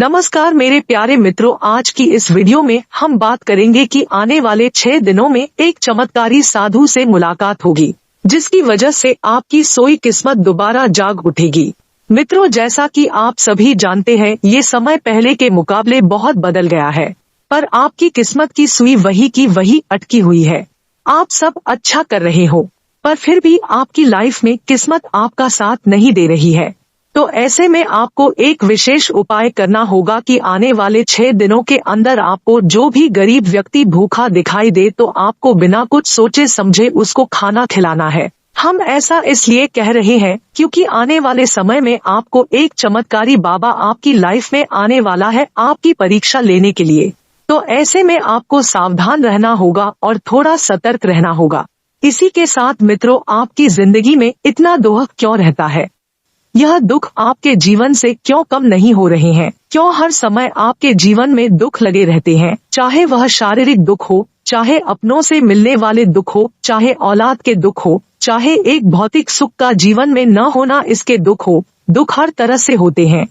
नमस्कार मेरे प्यारे मित्रों, आज की इस वीडियो में हम बात करेंगे कि आने वाले 6 दिनों में एक चमत्कारी साधु से मुलाकात होगी, जिसकी वजह से आपकी सोई किस्मत दोबारा जाग उठेगी। मित्रों, जैसा कि आप सभी जानते हैं, ये समय पहले के मुकाबले बहुत बदल गया है, पर आपकी किस्मत की सुई वही की वही अटकी हुई है। आप सब अच्छा कर रहे हो, पर फिर भी आपकी लाइफ में किस्मत आपका साथ नहीं दे रही है। तो ऐसे में आपको एक विशेष उपाय करना होगा कि आने वाले 6 दिनों के अंदर आपको जो भी गरीब व्यक्ति भूखा दिखाई दे तो आपको बिना कुछ सोचे समझे उसको खाना खिलाना है। हम ऐसा इसलिए कह रहे हैं क्योंकि आने वाले समय में आपको एक चमत्कारी बाबा आपकी लाइफ में आने वाला है आपकी परीक्षा लेने के लिए। तो ऐसे में आपको सावधान रहना होगा और थोड़ा सतर्क रहना होगा। इसी के साथ मित्रों, आपकी जिंदगी में इतना दुख क्यों रहता है? यह दुख आपके जीवन से क्यों कम नहीं हो रहे हैं? क्यों हर समय आपके जीवन में दुख लगे रहते हैं? चाहे वह शारीरिक दुख हो, चाहे अपनों से मिलने वाले दुख हो, चाहे औलाद के दुख हो, चाहे एक भौतिक सुख का जीवन में न होना इसके दुख हो। दुख हर तरह से होते हैं।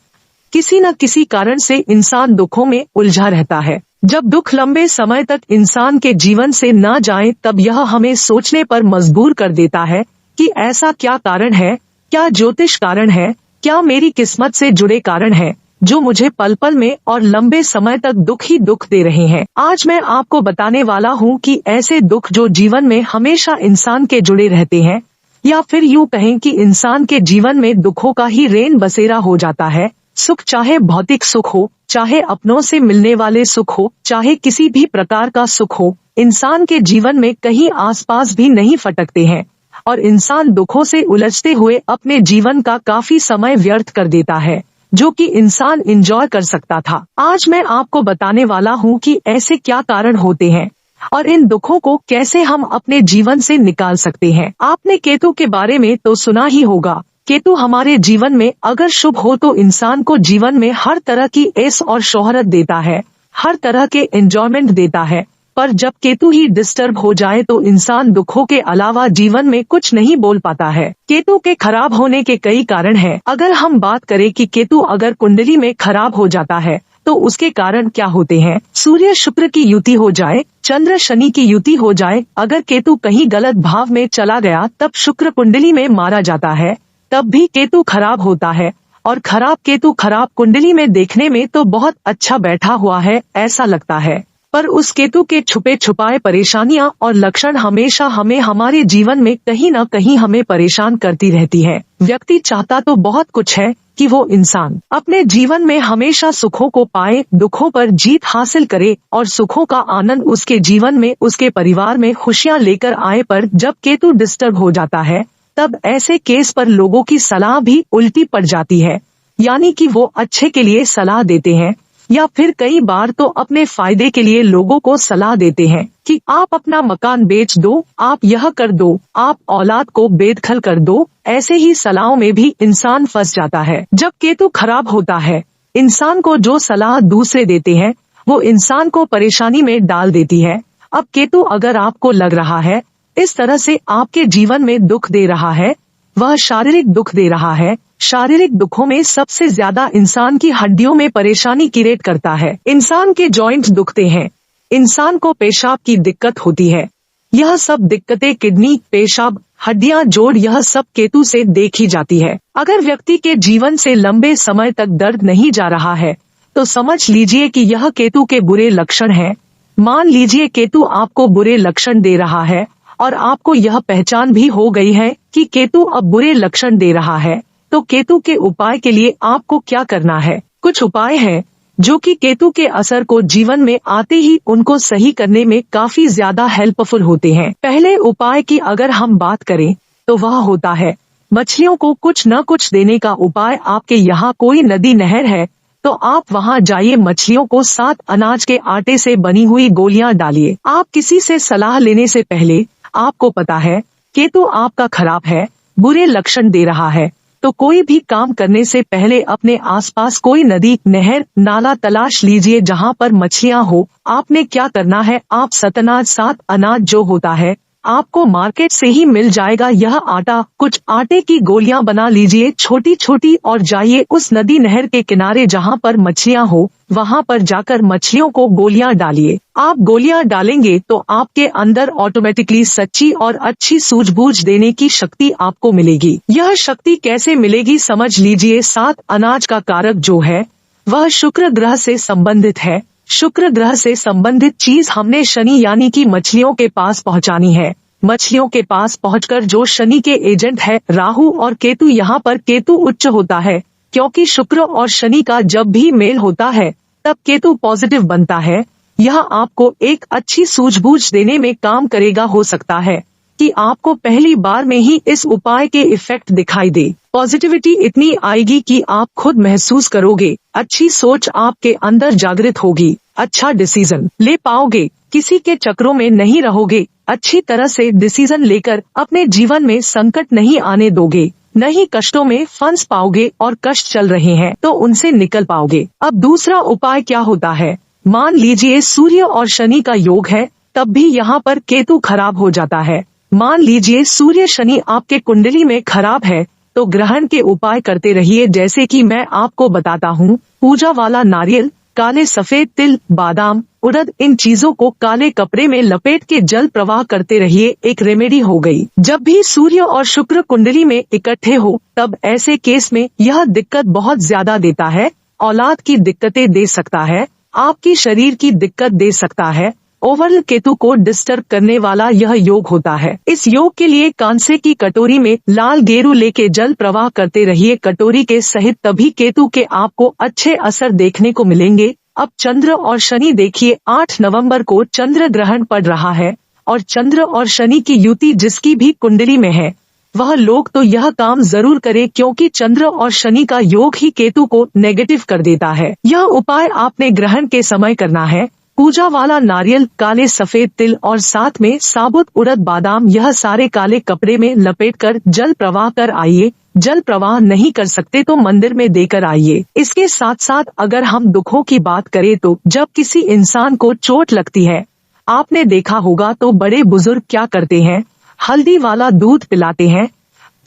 किसी न किसी कारण से इंसान दुखों में उलझा रहता है। जब दुख लंबे समय तक इंसान के जीवन से न जाए तब यह हमें सोचने पर मजबूर कर देता है कि ऐसा क्या कारण है? क्या ज्योतिष कारण है? क्या मेरी किस्मत से जुड़े कारण हैं जो मुझे पल पल में और लंबे समय तक दुख ही दुख दे रहे हैं? आज मैं आपको बताने वाला हूँ कि ऐसे दुख जो जीवन में हमेशा इंसान के जुड़े रहते हैं, या फिर यूँ कहें कि इंसान के जीवन में दुखों का ही रेन बसेरा हो जाता है। सुख चाहे भौतिक सुख हो, चाहे अपनों से मिलने वाले सुख हो, चाहे किसी भी प्रकार का सुख हो, इंसान के जीवन में कहीं आसपास भी नहीं फटकते हैं और इंसान दुखों से उलझते हुए अपने जीवन का काफी समय व्यर्थ कर देता है, जो कि इंसान एंजॉय कर सकता था। आज मैं आपको बताने वाला हूँ कि ऐसे क्या कारण होते हैं और इन दुखों को कैसे हम अपने जीवन से निकाल सकते हैं। आपने केतु के बारे में तो सुना ही होगा। केतु हमारे जीवन में अगर शुभ हो तो इंसान को जीवन में हर तरह की ऐश और शोहरत देता है, हर तरह के एंजॉयमेंट देता है। पर जब केतु ही डिस्टर्ब हो जाए तो इंसान दुखों के अलावा जीवन में कुछ नहीं बोल पाता है। केतु के खराब होने के कई कारण हैं। अगर हम बात करें कि केतु अगर कुंडली में खराब हो जाता है तो उसके कारण क्या होते हैं? सूर्य शुक्र की युति हो जाए, चंद्र शनि की युति हो जाए, अगर केतु कहीं गलत भाव में चला गया तब शुक्र कुंडली में मारा जाता है, तब भी केतु खराब होता है। और खराब केतु खराब कुंडली में देखने में तो बहुत अच्छा बैठा हुआ है ऐसा लगता है, पर उस केतु के छुपे छुपाए परेशानियां और लक्षण हमेशा हमें हमारे जीवन में कहीं न कहीं हमें परेशान करती रहती है। व्यक्ति चाहता तो बहुत कुछ है कि वो इंसान अपने जीवन में हमेशा सुखों को पाए, दुखों पर जीत हासिल करे और सुखों का आनंद उसके जीवन में, उसके परिवार में खुशियां लेकर आए। पर जब केतु डिस्टर्ब हो जाता है तब ऐसे केस पर लोगों की सलाह भी उल्टी पड़ जाती है, यानी कि वो अच्छे के लिए सलाह देते हैं या फिर कई बार तो अपने फायदे के लिए लोगों को सलाह देते हैं कि आप अपना मकान बेच दो, आप यह कर दो, आप औलाद को बेदखल कर दो। ऐसे ही सलाहों में भी इंसान फंस जाता है। जब केतु खराब होता है, इंसान को जो सलाह दूसरे देते हैं वो इंसान को परेशानी में डाल देती है। अब केतु अगर आपको लग रहा है इस तरह से आपके जीवन में दुख दे रहा है, वह शारीरिक दुख दे रहा है। शारीरिक दुखों में सबसे ज्यादा इंसान की हड्डियों में परेशानी क्रिएट करता है। इंसान के जॉइंट्स दुखते हैं, इंसान को पेशाब की दिक्कत होती है। यह सब दिक्कतें किडनी, पेशाब, हड्डियां, जोड़, यह सब केतु से देखी जाती है। अगर व्यक्ति के जीवन से लंबे समय तक दर्द नहीं जा रहा है तो समझ लीजिए कि यह केतु के बुरे लक्षण हैं। मान लीजिए केतु आपको बुरे लक्षण दे रहा है और आपको यह पहचान भी हो गई है कि केतु अब बुरे लक्षण दे रहा है, तो केतु के उपाय के लिए आपको क्या करना है? कुछ उपाय हैं जो कि केतु के असर को जीवन में आते ही उनको सही करने में काफी ज्यादा हेल्पफुल होते हैं। पहले उपाय की अगर हम बात करें तो वह होता है मछलियों को कुछ न कुछ देने का उपाय। आपके यहाँ कोई नदी नहर है तो आप वहाँ जाइए, मछलियों को 7 अनाज के आटे से बनी हुई गोलियां डालिए। आप किसी से सलाह लेने से पहले, आपको पता है केतु आपका खराब है, बुरे लक्षण दे रहा है, तो कोई भी काम करने से पहले अपने आसपास कोई नदी, नहर, नाला तलाश लीजिए जहाँ पर मछलियाँ हो। आपने क्या करना है, आप 7 अनाज जो होता है आपको मार्केट से ही मिल जाएगा यह आटा। कुछ आटे की गोलियां बना लीजिए छोटी छोटी और जाइए उस नदी नहर के किनारे जहां पर मछलियां हो, वहां पर जाकर मछलियों को गोलियां डालिए। आप गोलियां डालेंगे तो आपके अंदर ऑटोमेटिकली सच्ची और अच्छी सूझबूझ देने की शक्ति आपको मिलेगी। यह शक्ति कैसे मिलेगी समझ लीजिए। 7 अनाज का कारक जो है वह शुक्र ग्रह से संबंधित है। शुक्र ग्रह से संबंधित चीज हमने शनि यानी कि मछलियों के पास पहुंचानी है। मछलियों के पास पहुंचकर जो शनि के एजेंट है राहु और केतु, यहाँ पर केतु उच्च होता है क्योंकि शुक्र और शनि का जब भी मेल होता है तब केतु पॉजिटिव बनता है। यह आपको एक अच्छी सूझबूझ देने में काम करेगा। हो सकता है कि आपको पहली बार में ही इस उपाय के इफेक्ट दिखाई दे। पॉजिटिविटी इतनी आएगी कि आप खुद महसूस करोगे, अच्छी सोच आपके अंदर जागृत होगी, अच्छा डिसीजन ले पाओगे, किसी के चक्रों में नहीं रहोगे, अच्छी तरह से डिसीजन लेकर अपने जीवन में संकट नहीं आने दोगे, नहीं कष्टों में फंस पाओगे और कष्ट चल रहे हैं तो उनसे निकल पाओगे। अब दूसरा उपाय क्या होता है, मान लीजिए सूर्य और शनि का योग है तब भी यहाँ पर केतु खराब हो जाता है। मान लीजिए सूर्य शनि आपके कुंडली में खराब है तो ग्रहण के उपाय करते रहिए जैसे कि मैं आपको बताता हूँ। पूजा वाला नारियल, काले सफेद तिल, बादाम, उड़द, इन चीजों को काले कपड़े में लपेट के जल प्रवाह करते रहिए। एक रेमेडी हो गई। जब भी सूर्य और शुक्र कुंडली में इकट्ठे हो तब ऐसे केस में यह दिक्कत बहुत ज्यादा देता है। औलाद की दिक्कतें दे सकता है, आपकी शरीर की दिक्कत दे सकता है। ओवरऑल केतु को डिस्टर्ब करने वाला यह योग होता है। इस योग के लिए कांसे की कटोरी में लाल गेरू लेके जल प्रवाह करते रहिए कटोरी के सहित, तभी केतु के आपको अच्छे असर देखने को मिलेंगे। अब चंद्र और शनि देखिए, 8 नवंबर को चंद्र ग्रहण पड़ रहा है और चंद्र और शनि की युति जिसकी भी कुंडली में है वह लोग तो यह काम जरूर करे क्योंकि चंद्र और शनि का योग ही केतु को नेगेटिव कर देता है। यह उपाय आपने ग्रहण के समय करना है। पूजा वाला नारियल, काले सफेद तिल और साथ में साबुत उड़द, बादाम, यह सारे काले कपड़े में लपेटकर जल प्रवाह कर आइए। जल प्रवाह नहीं कर सकते तो मंदिर में देकर आइए। इसके साथ साथ अगर हम दुखों की बात करें तो जब किसी इंसान को चोट लगती है, आपने देखा होगा तो बड़े बुजुर्ग क्या करते हैं, हल्दी वाला दूध पिलाते हैं।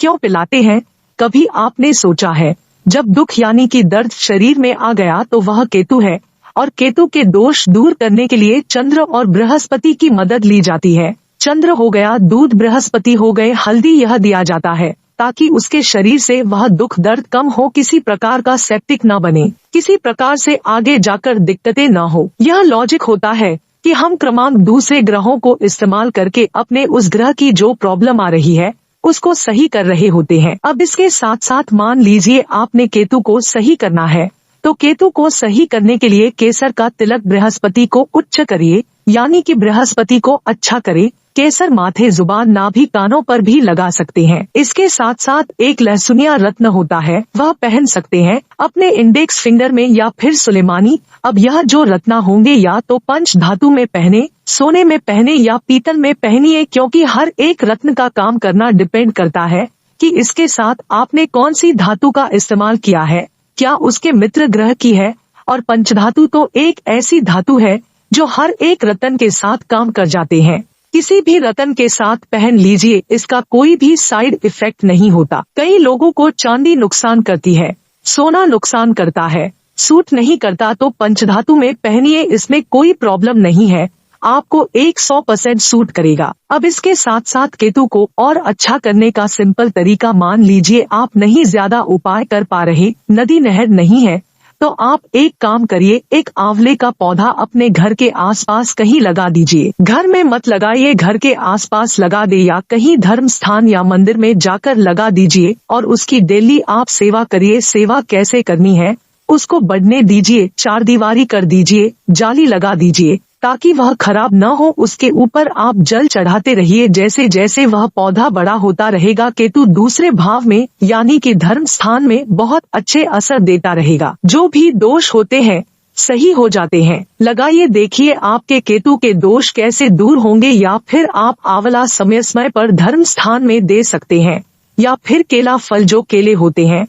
क्यों पिलाते हैं, कभी आपने सोचा है? जब दुख यानी कि दर्द शरीर में आ गया तो वह केतु है और केतु के दोष दूर करने के लिए चंद्र और बृहस्पति की मदद ली जाती है। चंद्र हो गया दूध, बृहस्पति हो गए हल्दी, यह दिया जाता है ताकि उसके शरीर से वह दुख दर्द कम हो, किसी प्रकार का सेप्टिक न बने, किसी प्रकार से आगे जाकर दिक्कतें न हो। यह लॉजिक होता है कि हम क्रमांक दूसरे ग्रहों को इस्तेमाल करके अपने उस ग्रह की जो प्रॉब्लम आ रही है उसको सही कर रहे होते हैं। अब इसके साथ साथ मान लीजिए आपने केतु को सही करना है तो केतु को सही करने के लिए केसर का तिलक बृहस्पति को उच्च करिए, यानी कि बृहस्पति को अच्छा करे। केसर माथे, जुबान, नाभि, कानों पर भी लगा सकते हैं। इसके साथ साथ एक लहसुनिया रत्न होता है वह पहन सकते हैं अपने इंडेक्स फिंगर में या फिर सुलेमानी। अब यह जो रत्ना होंगे या तो पंच धातु में पहने, सोने में पहने या पीतल में पहनिए, क्योंकि हर एक रत्न का काम करना डिपेंड करता है कि इसके साथ आपने कौन सी धातु का इस्तेमाल किया है, क्या उसके मित्र ग्रह की है। और पंचधातु तो एक ऐसी धातु है जो हर एक रत्न के साथ काम कर जाते हैं। किसी भी रत्न के साथ पहन लीजिए, इसका कोई भी साइड इफेक्ट नहीं होता। कई लोगों को चांदी नुकसान करती है, सोना नुकसान करता है, सूट नहीं करता, तो पंचधातु में पहनिए, इसमें कोई प्रॉब्लम नहीं है, आपको 100% सूट करेगा। अब इसके साथ साथ केतु को और अच्छा करने का सिंपल तरीका, मान लीजिए आप नहीं ज्यादा उपाय कर पा रहे, नदी नहर नहीं है, तो आप एक काम करिए, एक आंवले का पौधा अपने घर के आसपास कहीं लगा दीजिए। घर में मत लगाइए, घर के आसपास लगा दे या कहीं धर्म स्थान या मंदिर में जाकर लगा दीजिए और उसकी डेली आप सेवा करिए। सेवा कैसे करनी है, उसको बढ़ने दीजिए, 4 दीवारी कर दीजिए, जाली लगा दीजिए ताकि वह खराब न हो। उसके ऊपर आप जल चढ़ाते रहिए, जैसे जैसे वह पौधा बड़ा होता रहेगा केतु दूसरे भाव में यानी कि धर्म स्थान में बहुत अच्छे असर देता रहेगा। जो भी दोष होते हैं सही हो जाते हैं। लगाइए, देखिए आपके केतु के दोष कैसे दूर होंगे। या फिर आप आंवला समय समय पर धर्म स्थान में दे सकते हैं, या फिर केला फल, जो केले होते हैं,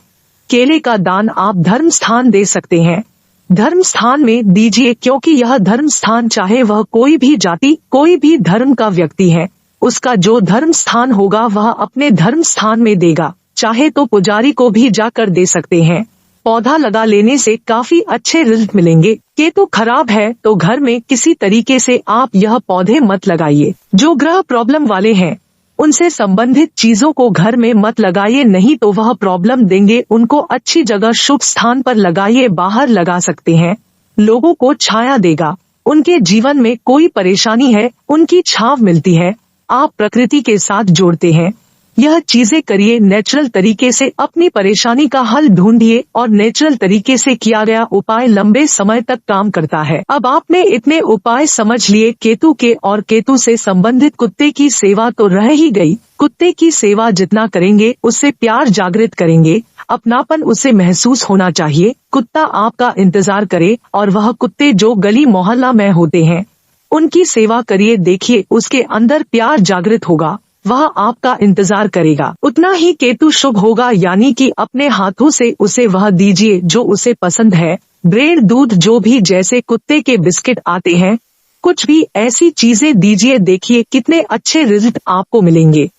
केले का दान आप धर्म स्थान दे सकते हैं। धर्म स्थान में दीजिए, क्योंकि यह धर्म स्थान चाहे वह कोई भी जाति, कोई भी धर्म का व्यक्ति है, उसका जो धर्म स्थान होगा वह अपने धर्म स्थान में देगा। चाहे तो पुजारी को भी जाकर दे सकते हैं। पौधा लगा लेने से काफी अच्छे रिजल्ट मिलेंगे। केतु खराब है तो घर में किसी तरीके से आप यह पौधे मत लगाइए। जो ग्रह प्रॉब्लम वाले हैं उनसे संबंधित चीजों को घर में मत लगाइए, नहीं तो वह प्रॉब्लम देंगे। उनको अच्छी जगह शुभ स्थान पर लगाइए। बाहर लगा सकते हैं, लोगों को छाया देगा। उनके जीवन में कोई परेशानी है, उनकी छांव मिलती है। आप प्रकृति के साथ जोड़ते हैं। यह चीजें करिए। नेचुरल तरीके से अपनी परेशानी का हल ढूंढिए और नेचुरल तरीके से किया गया उपाय लंबे समय तक काम करता है। अब आपने इतने उपाय समझ लिए केतु के, और केतु से संबंधित कुत्ते की सेवा तो रह ही गई। कुत्ते की सेवा जितना करेंगे उससे प्यार जागृत करेंगे, अपनापन उसे महसूस होना चाहिए। कुत्ता आपका इंतजार करे, और वह कुत्ते जो गली मोहल्ला में होते हैं उनकी सेवा करिए। देखिए उसके अंदर प्यार जागृत होगा, वह आपका इंतजार करेगा। उतना ही केतु शुभ होगा, यानी कि अपने हाथों से उसे वह दीजिए जो उसे पसंद है। ब्रेड, दूध, जो भी, जैसे कुत्ते के बिस्किट आते हैं, कुछ भी ऐसी चीजें दीजिए। देखिए कितने अच्छे रिजल्ट आपको मिलेंगे।